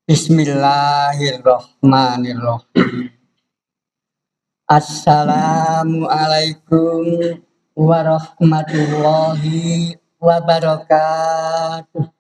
Bismillahirrahmanirrahim. Assalamualaikum warahmatullahi wabarakatuh.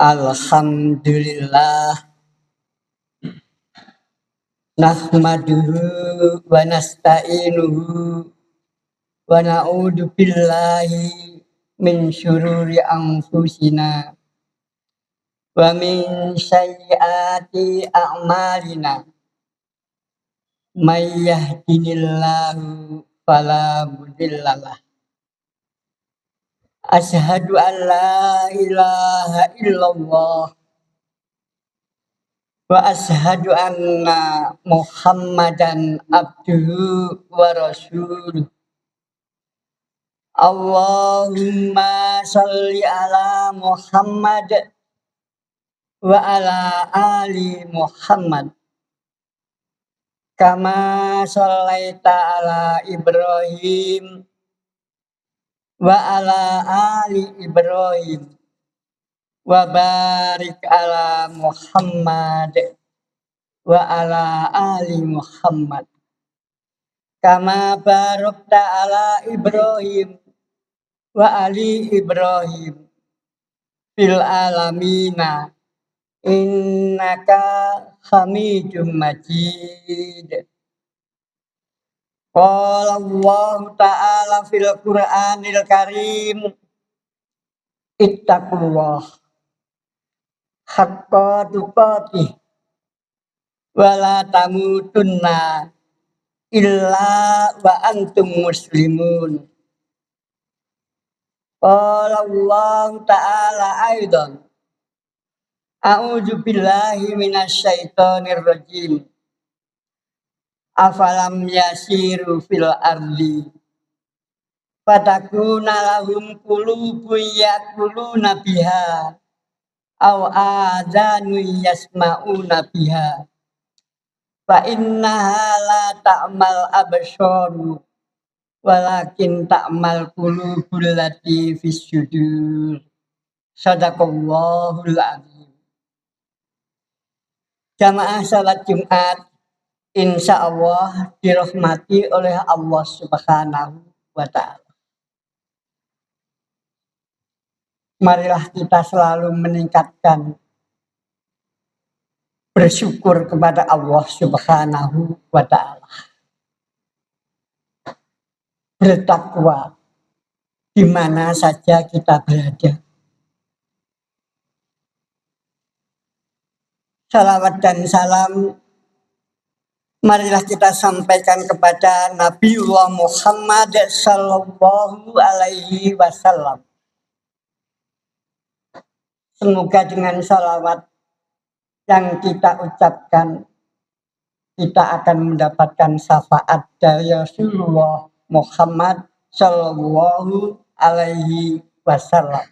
Alhamdulillah nahmaduhu wa nasta'inuhu wa na'udzu billahi min syururi anfusina wa min sayyiati a'malina may yahdihillahu fala mudhillalah asyhadu an la ilaha illallah wa asyhadu anna Muhammadan abduhu wa rasuluh. Allahumma sholli ala Muhammad wa ala ali Muhammad kama shallaita ala Ibrahim wa ala ali Ibrahim wa barik ala Muhammad wa ala ali Muhammad kama barakta ala Ibrahim wa ali Ibrahim fil alamina innaka Hamidum Majid. Qala Allah ta'ala fil Qur'anil Karim ittaqullah haqqa tuqatih wa la tamutunna illa wa antum muslimun. Qala Allah ta'ala aidan a'udzu billahi minasyaitonir rajim. Afalam yasiru fil ardi fatakuna lahum qulubun yaquluna biha aw adanu yasma'una biha fa innaha la ta'mal absharu walakin ta'mal qulubul lati fis sudur. Shadaqallahul azim. Jamaah salat Jumat insya Allah dirahmati oleh Allah Subhanahu wa ta'ala. Marilah kita selalu meningkatkan bersyukur kepada Allah Subhanahu wa ta'ala. Bertakwa di mana saja kita berada. Salawat dan salam marilah kita sampaikan kepada Nabiullah Muhammad sallallahu alaihi wasallam. Semoga dengan salawat yang kita ucapkan, kita akan mendapatkan syafaat dari Rasulullah Muhammad sallallahu alaihi wasallam.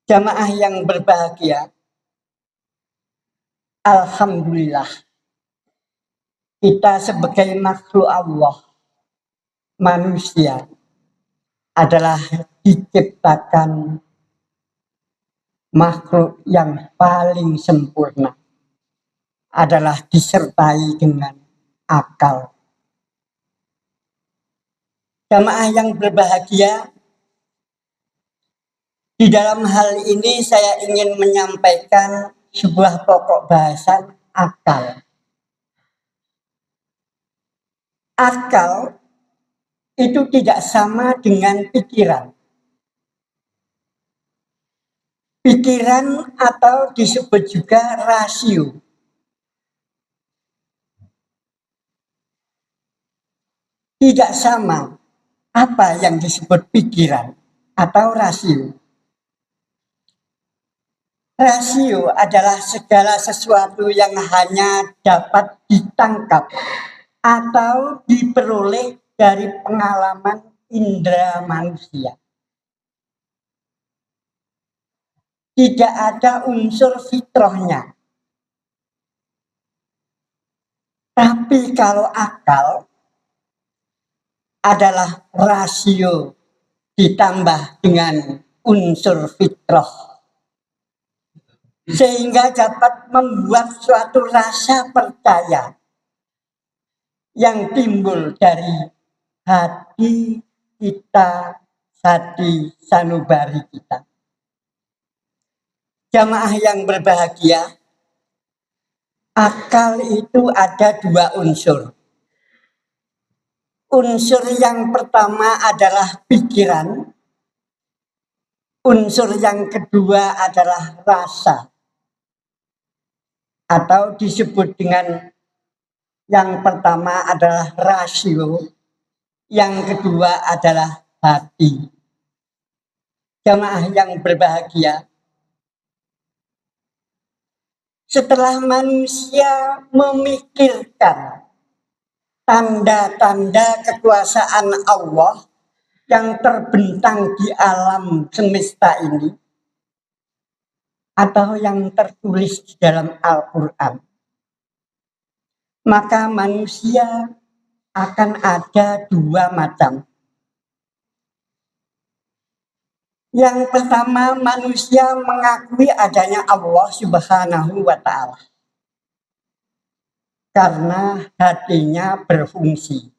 Jamaah yang berbahagia, alhamdulillah kita sebagai makhluk Allah, manusia, adalah diciptakan makhluk yang paling sempurna, adalah disertai dengan akal. Jamaah yang berbahagia, di dalam hal ini saya ingin menyampaikan sebuah pokok bahasan akal. Akal itu tidak sama dengan pikiran. Pikiran atau disebut juga rasio. Tidak sama apa yang disebut pikiran atau rasio. Rasio adalah segala sesuatu yang hanya dapat ditangkap atau diperoleh dari pengalaman indera manusia. Tidak ada unsur fitrahnya. Tapi kalau akal adalah rasio ditambah dengan unsur fitrah, sehingga dapat membuat suatu rasa percaya yang timbul dari hati kita, hati sanubari kita. Jamaah yang berbahagia, akal itu ada dua unsur. Unsur yang pertama adalah pikiran, unsur yang kedua adalah rasa, atau disebut dengan yang pertama adalah rasio, yang kedua adalah hati. Jamaah yang berbahagia, setelah manusia memikirkan tanda-tanda kekuasaan Allah yang terbentang di alam semesta ini, atau yang tertulis di dalam Al-Quran, maka manusia akan ada dua macam. Yang pertama, manusia mengakui adanya Allah Subhanahu wa Ta'ala karena hatinya berfungsi.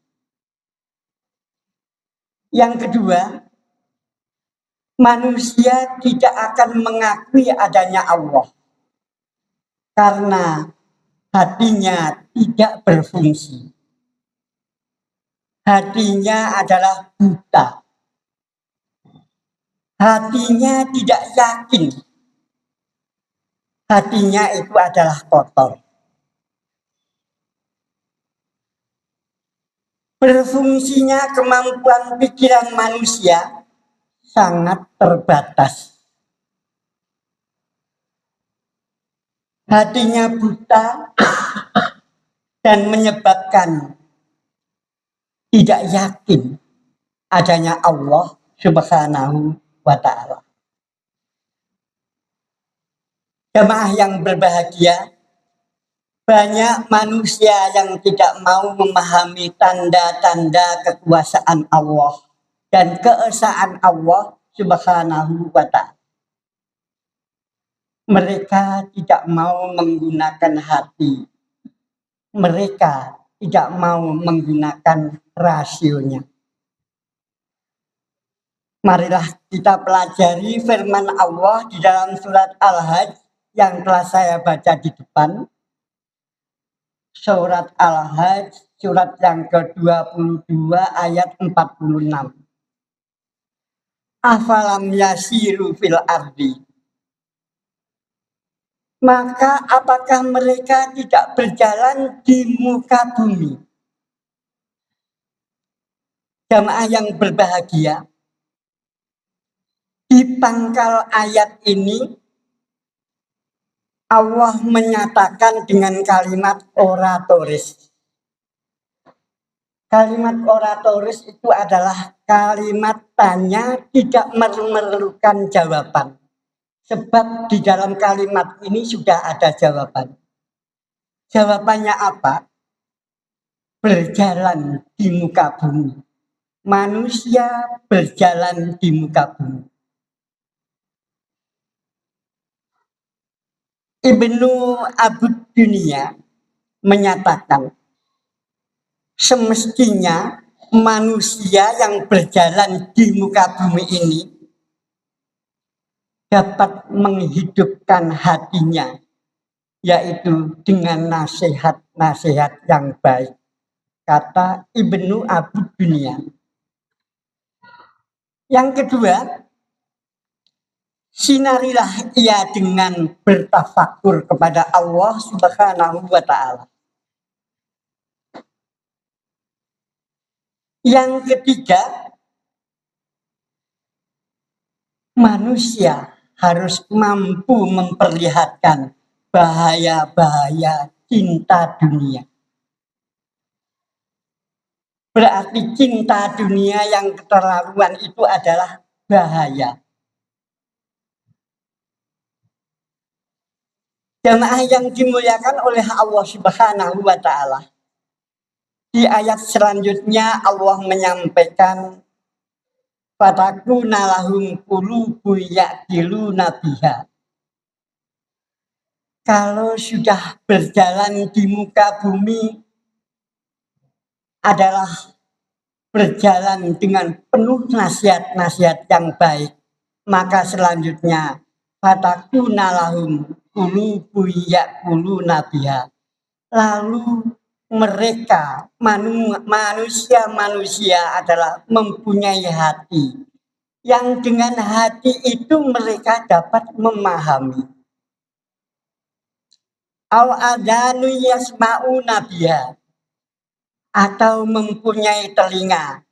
Yang kedua, manusia tidak akan mengakui adanya Allah karena hatinya tidak berfungsi. Hatinya adalah buta. Hatinya tidak yakin. Hatinya itu adalah kotor. Berfungsinya kemampuan pikiran manusia sangat terbatas. Hatinya buta dan menyebabkan tidak yakin adanya Allah Subhanahu wa Ta'ala. Jamaah yang berbahagia, banyak manusia yang tidak mau memahami tanda-tanda kekuasaan Allah dan keesaan Allah Subhanahu wa Ta'ala. Mereka tidak mau menggunakan hati. Mereka tidak mau menggunakan rasionya. Marilah kita pelajari firman Allah di dalam surat Al-Hajj yang telah saya baca di depan. Surat Al-Hajj, surat yang ke-22 ayat 46. Afalam yasiru fil ardi. Maka apakah mereka tidak berjalan di muka bumi? Jamaah yang berbahagia, di pangkal ayat ini Allah menyatakan dengan kalimat oratoris. Kalimat oratoris itu adalah kalimat tanya tidak memerlukan jawaban. Sebab di dalam kalimat ini sudah ada jawaban. Jawabannya apa? Berjalan di muka bumi. Manusia berjalan di muka bumi. Ibnu Abud Dunia menyatakan, semestinya manusia yang berjalan di muka bumi ini dapat menghidupkan hatinya, yaitu dengan nasihat-nasihat yang baik, kata Ibnu Abud Dunia. Yang kedua, sinarilah ia dengan bertafakur kepada Allah Subhanahu wa Ta'ala. Yang ketiga, manusia harus mampu memperlihatkan bahaya-bahaya cinta dunia. Berarti cinta dunia yang keterlaluan itu adalah bahaya. Jamaah yang dimuliakan oleh Allah Subhanahu wa Ta'ala. Di ayat selanjutnya Allah menyampaikan, fatakuna lahum qulubu ya'qiluna biha. Kalau sudah berjalan di muka bumi adalah berjalan dengan penuh nasihat-nasihat yang baik, maka selanjutnya fatakuna lahum qulubun yaquluna biha. Lalu mereka manusia adalah mempunyai hati yang dengan hati itu mereka dapat memahami. Aw adanu yasma'una biha, atau mempunyai telinga,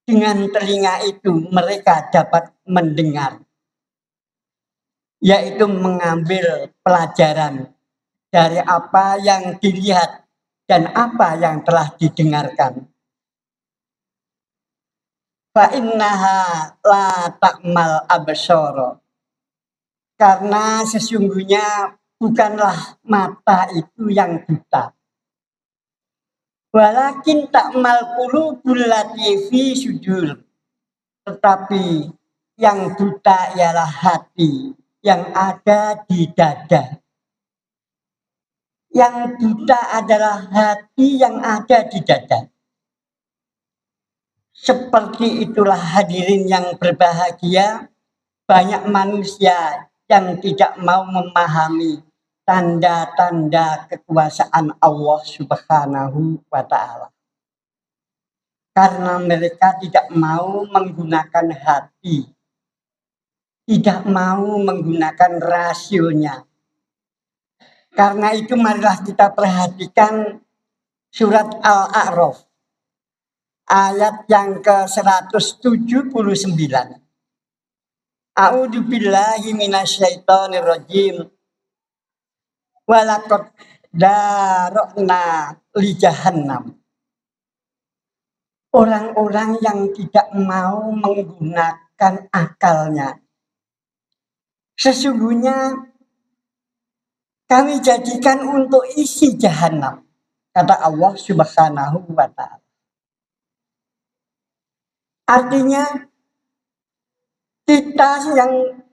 dengan telinga itu mereka dapat mendengar, yaitu mengambil pelajaran dari apa yang dilihat dan apa yang telah didengarkan. Fa innaha la ta'mal absara, karena sesungguhnya bukanlah mata itu yang buta. Walakin ta'mal qulubul lati fi sudur, tetapi yang buta ialah hati yang ada di dada. Yang buta adalah hati yang ada di dada. Seperti itulah hadirin yang berbahagia, banyak manusia yang tidak mau memahami tanda-tanda kekuasaan Allah Subhanahu wa Ta'ala. Karena mereka tidak mau menggunakan hati, tidak mau menggunakan rasionya. Karena itu marilah kita perhatikan surat Al-A'raf ayat yang ke-179. A'udzubillahi minasyaitonir rajim. Walaqad darokna li jahannam. Orang-orang yang tidak mau menggunakan akalnya, sesungguhnya kami jadikan untuk isi jahanam, kata Allah Subhanahu wa Ta'ala. Artinya kita yang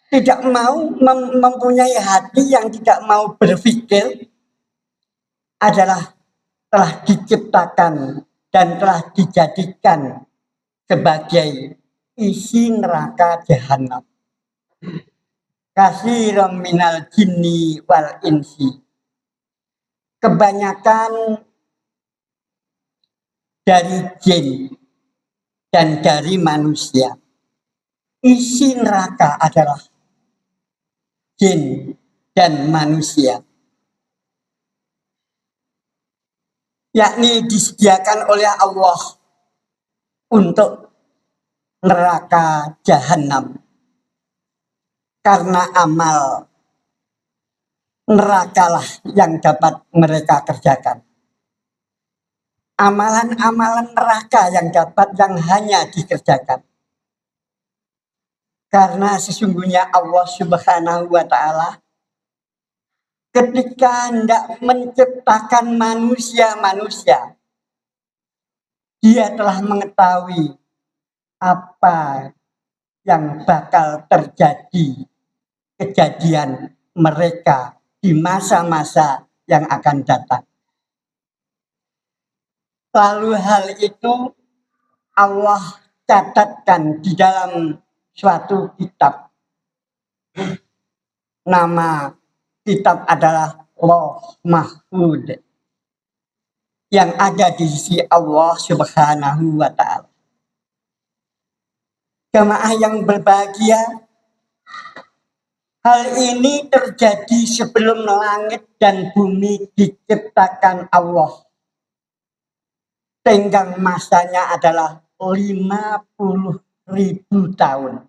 tidak mau mempunyai hati, yang tidak mau berpikir, adalah telah diciptakan dan telah dijadikan sebagai isi neraka jahanam. Katsiran minal jinni wal insi. Kebanyakan dari jin dan dari manusia. Isi neraka adalah jin dan manusia. Yakni disediakan oleh Allah untuk neraka jahanam. Karena amal nerakalah yang dapat mereka kerjakan. Amalan-amalan neraka yang hanya dikerjakan. Karena sesungguhnya Allah Subhanahu wa Ta'ala ketika hendak menciptakan manusia, Dia telah mengetahui apa yang bakal terjadi kejadian mereka di masa-masa yang akan datang. Lalu hal itu Allah catatkan di dalam suatu kitab. Nama kitab adalah Lauh Mahfuz, yang ada di sisi Allah Subhanahu wa Ta'ala. Jamaah yang berbahagia, hal ini terjadi sebelum langit dan bumi diciptakan Allah. Tenggang masanya adalah 50.000 tahun.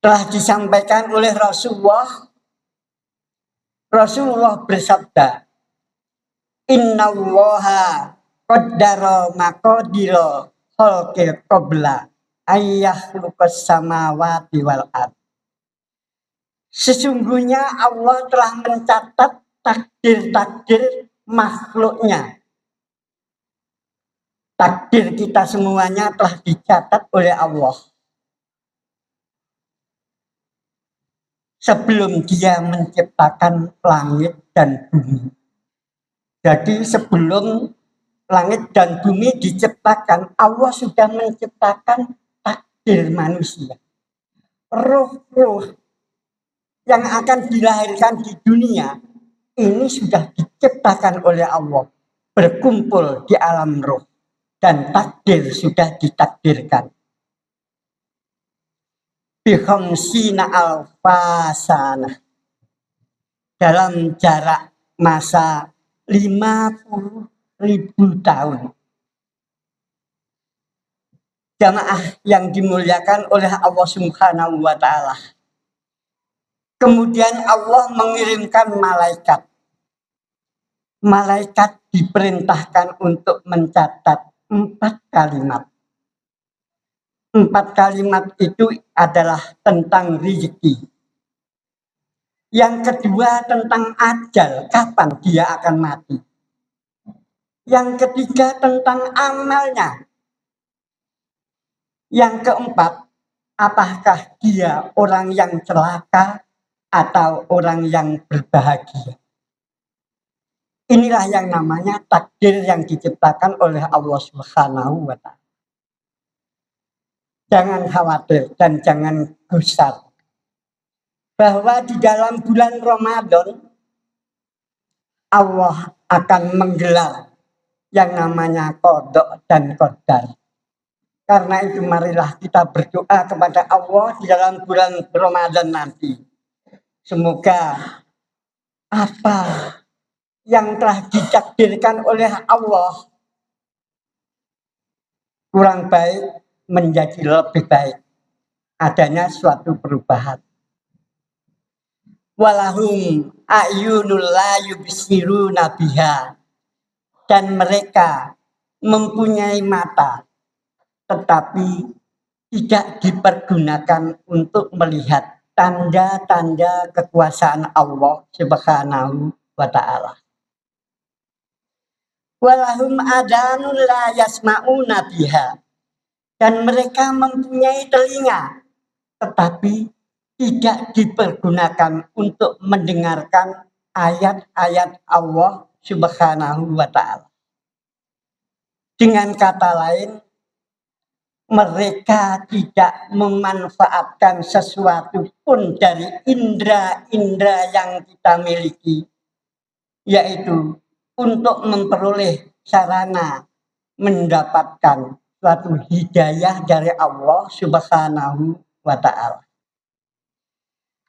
Telah disampaikan oleh Rasulullah bersabda, Innallaha qaddara maqadira khalqil qabla ayyahluqas samawati wal ardh. Sesungguhnya Allah telah mencatat takdir-takdir makhluknya. Takdir kita semuanya telah dicatat oleh Allah sebelum Dia menciptakan langit dan bumi. Jadi sebelum langit dan bumi diciptakan, Allah sudah menciptakan takdir manusia. roh-roh yang akan dilahirkan di dunia ini sudah diciptakan oleh Allah, berkumpul di alam roh, dan takdir sudah ditakdirkan. Bikhamsina alfasana, dalam jarak masa 50.000 tahun. Jamaah yang dimuliakan oleh Allah Subhanahu wa Ta'ala. Kemudian Allah mengirimkan malaikat. Malaikat diperintahkan untuk mencatat 4 kalimat. 4 kalimat itu adalah tentang rezeki. Yang kedua tentang ajal, kapan dia akan mati. Yang ketiga tentang amalnya. Yang keempat, apakah dia orang yang celaka atau orang yang berbahagia. Inilah yang namanya takdir yang diciptakan oleh Allah Subhanahu wa Ta'ala. Jangan khawatir dan jangan gusar bahwa di dalam bulan Ramadan Allah akan menggelar yang namanya qada dan qadar. Karena itu marilah kita berdoa kepada Allah di dalam bulan Ramadan nanti. Semoga apa yang telah ditakdirkan oleh Allah kurang baik menjadi lebih baik. Adanya suatu perubahan. Walahum a'yunul la yubsiruna biha, dan mereka mempunyai mata tetapi tidak dipergunakan untuk melihat tanda-tanda kekuasaan Allah Subhanahu wa Ta'ala. Walahum adanun la yasma'una biha, dan mereka mempunyai telinga tetapi tidak dipergunakan untuk mendengarkan ayat-ayat Allah Subhanahu wa Ta'ala. Dengan kata lain, mereka tidak memanfaatkan sesuatu pun dari indera-indera yang kita miliki, yaitu untuk memperoleh sarana mendapatkan suatu hidayah dari Allah Subhanahu wa Ta'ala.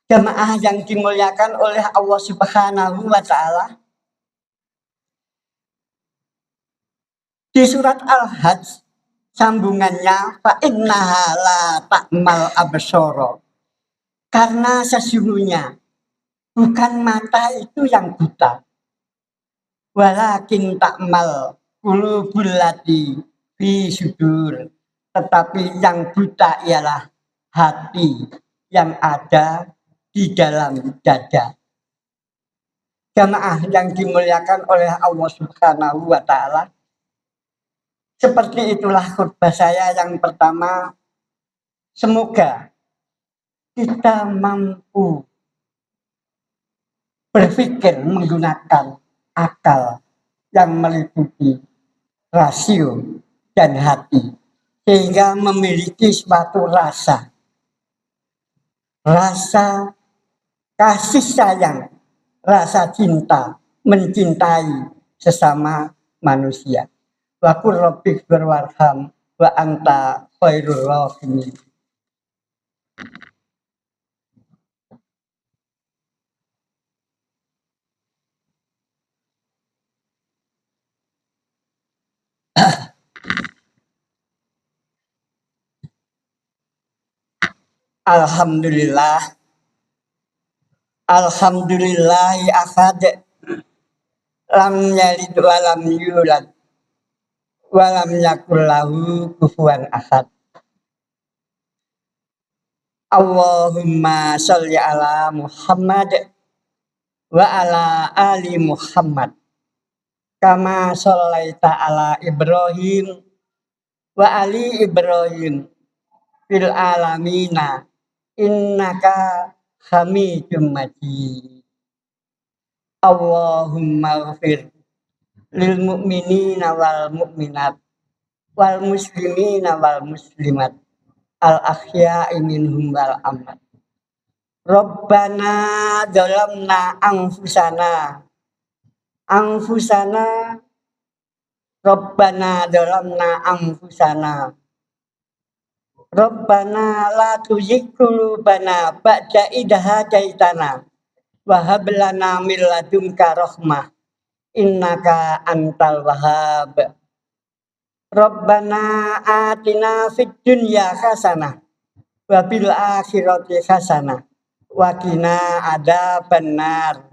Jamaah yang dimuliakan oleh Allah Subhanahu wa Ta'ala, di surat Al-Hajj sambungannya fa innaha la ta'mal absara, karena sesungguhnya bukan mata itu yang buta, walakin ta'mal qulubul lati fi sudur, tetapi yang buta ialah hati yang ada di dalam dada. Jamaah yang dimuliakan oleh Allah Subhanahu wa Ta'ala, seperti itulah khutbah saya yang pertama. Semoga kita mampu berpikir menggunakan akal yang meliputi rasio dan hati, sehingga memiliki suatu rasa kasih sayang, rasa cinta, mencintai sesama manusia. Wa qur rabbik warham wa anta khairur rahimin. Alhamdulillah. Alhamdulillahi ahad, lam yalid wa lam yulad wa lam yakul lahu kufuwan ahad. Allahumma sholli ala Muhammad wa ala ali Muhammad kama shallaita ala Ibrahim wa ali Ibrahim fil alamina innaka Hamidum Majid. Allahumma ghfir lil mu'minina wal mu'minat wal muslimina wal muslimat al ahya'i minhum wal amwat. Rabbana dzalamna anfusana Rabbana dzalamna anfusana Rabbana la tuzigh qulubana ba'da idh hadaitana wa hab lana min ladunka rahmah innaka antal wahhab. Rabbana atina fid dunya hasanah wa fil akhirati hasanah wa qina adzabannar.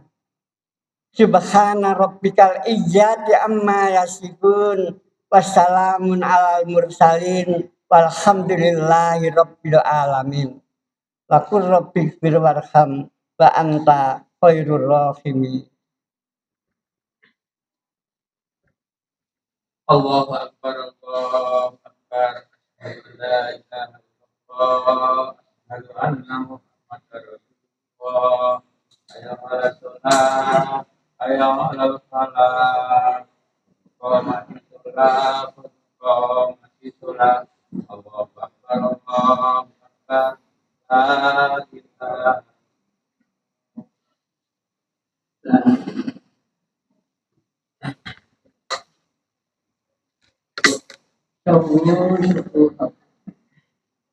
Subhana rabbikal izzati amma yasifun wassalamun alal mursalin walhamdulillahi rabbil alamin. Wa qur rabbighfir warham wa anta khairur rahimin. Allahu Akbar, Allahu Akbar. La ilaha illallah, asyhadu anna Muhammadar Rasulullah. Hayya 'alas shalah, hayya 'alal falah. Qomati sholat. Allahu Akbar, Allahu Akbar.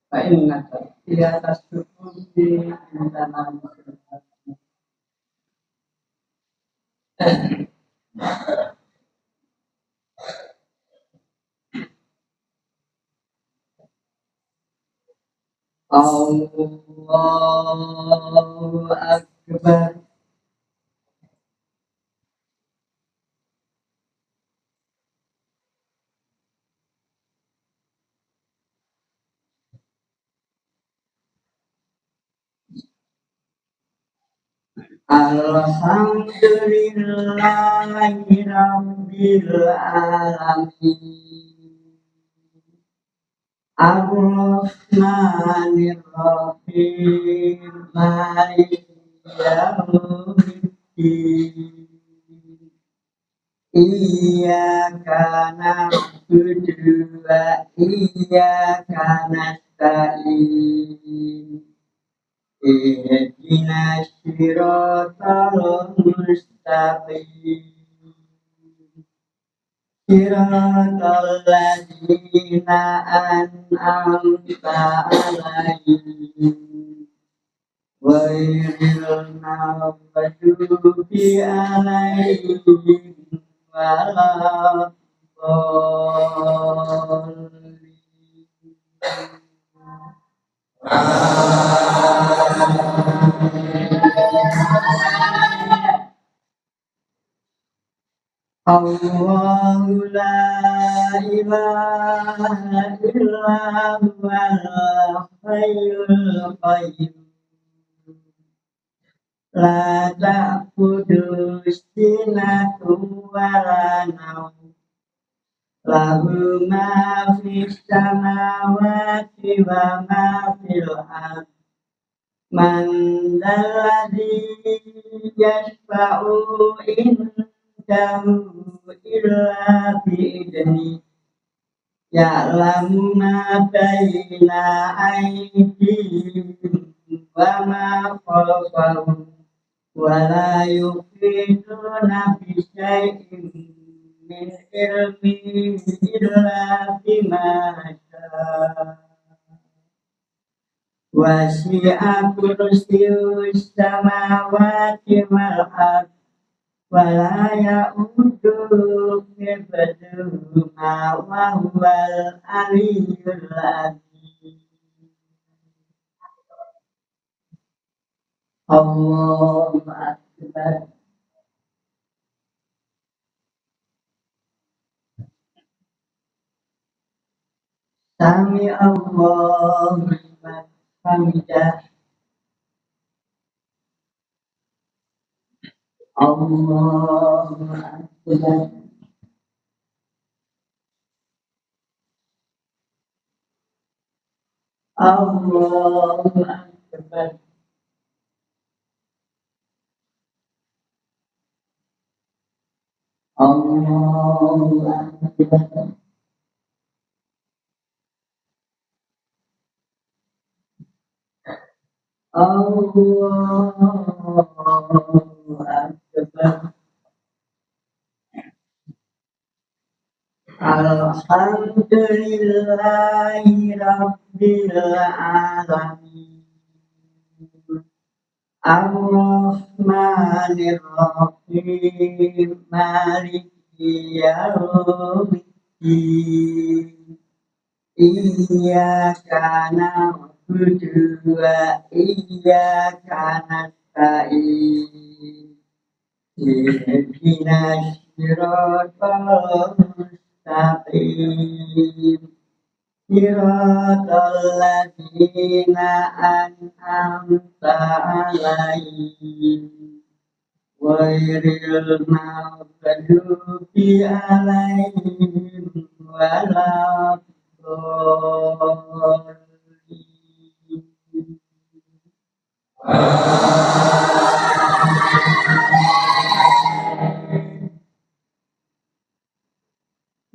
La ilaha Di atas tubuh di tanah Allahu Akbar. Alhamdulillahi rabbil alamin. Ar-Rahmanir Rahim. Maliki yaumiddin. Iyyaka na'budu wa iyyaka nasta'in. Ihdinas siratal mustaqim. Siratal ladzina an'amta 'alaihim ghairil maghdubi 'alaihim waladdallin. Allahu la ilaha illa huwal hayyul qayyum. La ta'khudhuhu sinatun wa la nawm. Lahu ma fis samawati wa ma fil ardh. Man dzalladzi yashfa'u indahu illa bi'idhnihi. Ya'lamu ma baina aydihim wa ma khalfahum wa la yuhituna bi syai'in min ilmihi illa bima syaa. Wasi'a kursiyyus samawati wal ardh wa la ya'uduhu hifdzuhuma wa huwal aliyyul azim. Allahu Akbar. Sami Allahu liman hamidah. Allahu Akbar. Allahu Akbar. Allahu Akbar. Allahu Akbar. Alhamdulillahi Rabbil Alamin. Ar-Rahmanir Rahim. Maliki Yaumiddin. Iyyaka na'budu wa iyyaka nasta'in. Ihdinas siratal mustaqim. Siratal ladzina an'amta 'alaihim ghairil maghdubi 'alaihim waladdallin.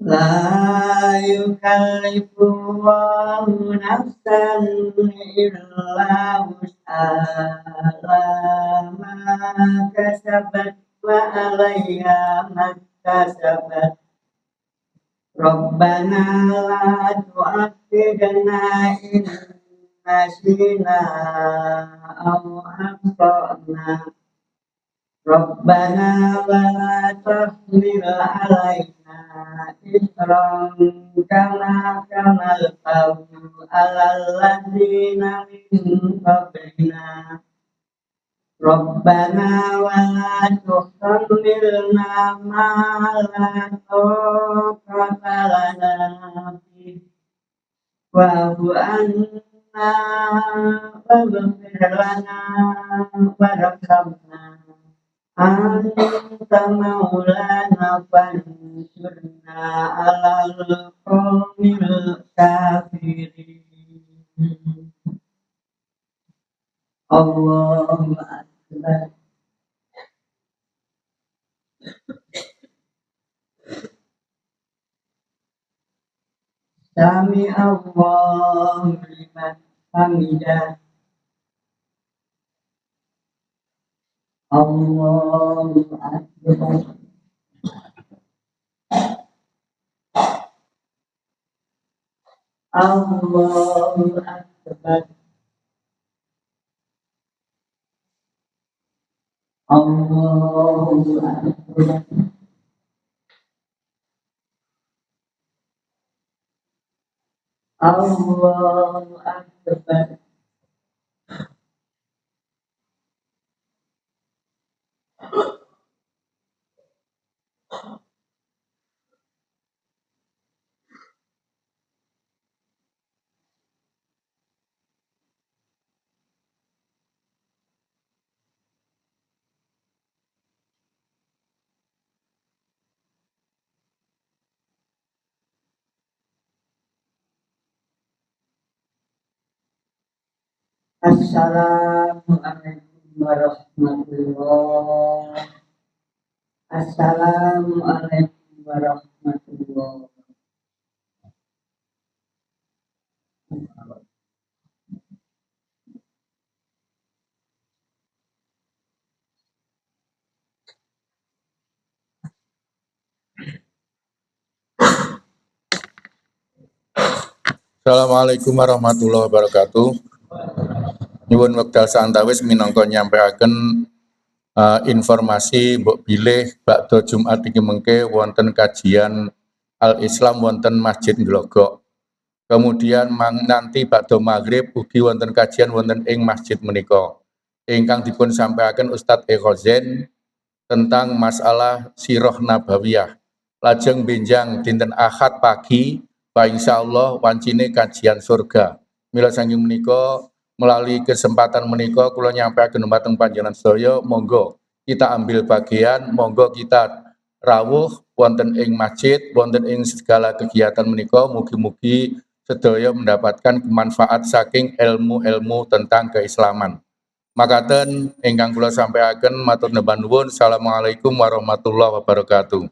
La yukallifullahu nafsan illa wus'aha ma kasabat wa 'alaiha maktasabat. Rabbana la tu'akhidna in nasina aw akhtana. Rabbana wa la tahmil 'alaina isran kama hamaltahu 'alal ladzina min qablina. Rabbana wa la tuhammilna ma la taqata lana bih wa'fu 'anna waghfir lana warhamna anta maulana fansurna 'alal qaumil kafirin. Allahu Akbar. Sami Allahu liman hamidah. Allahu Akbar. Allahu Akbar. Allahu Akbar. Allahu Akbar. Assalamualaikum warahmatullahi. Assalamualaikum warahmatullahi. Assalamualaikum warahmatullahi wabarakatuh. Nyuwun wekdal santawis minangka nyampaiaken informasi mbok bilih bakda Jumat iki mengke wonten kajian Al-Islam wonten Masjid Glogok. Kemudian nanti bakda maghrib ugi wonten kajian wonten ing masjid menika. Ingkang dipun sampaiaken Ustadz Ekhozen tentang masalah sirah nabawiyah. Lajeng benjang dinten Ahad pagi, Pak insyaallah wancine kajian surga. Mila saking menika melalui kesempatan menika kula nyampaiaken dumateng panjenengan sedaya, monggo kita ambil bagian, monggo kita rawuh wonten ing masjid, wonten ing segala kegiatan menika, mugi-mugi sedaya mendapatkan manfaat saking ilmu-ilmu tentang keislaman. Makaten ingkang kula sampaiaken matur nuwun. Assalamualaikum warahmatullahi wabarakatuh.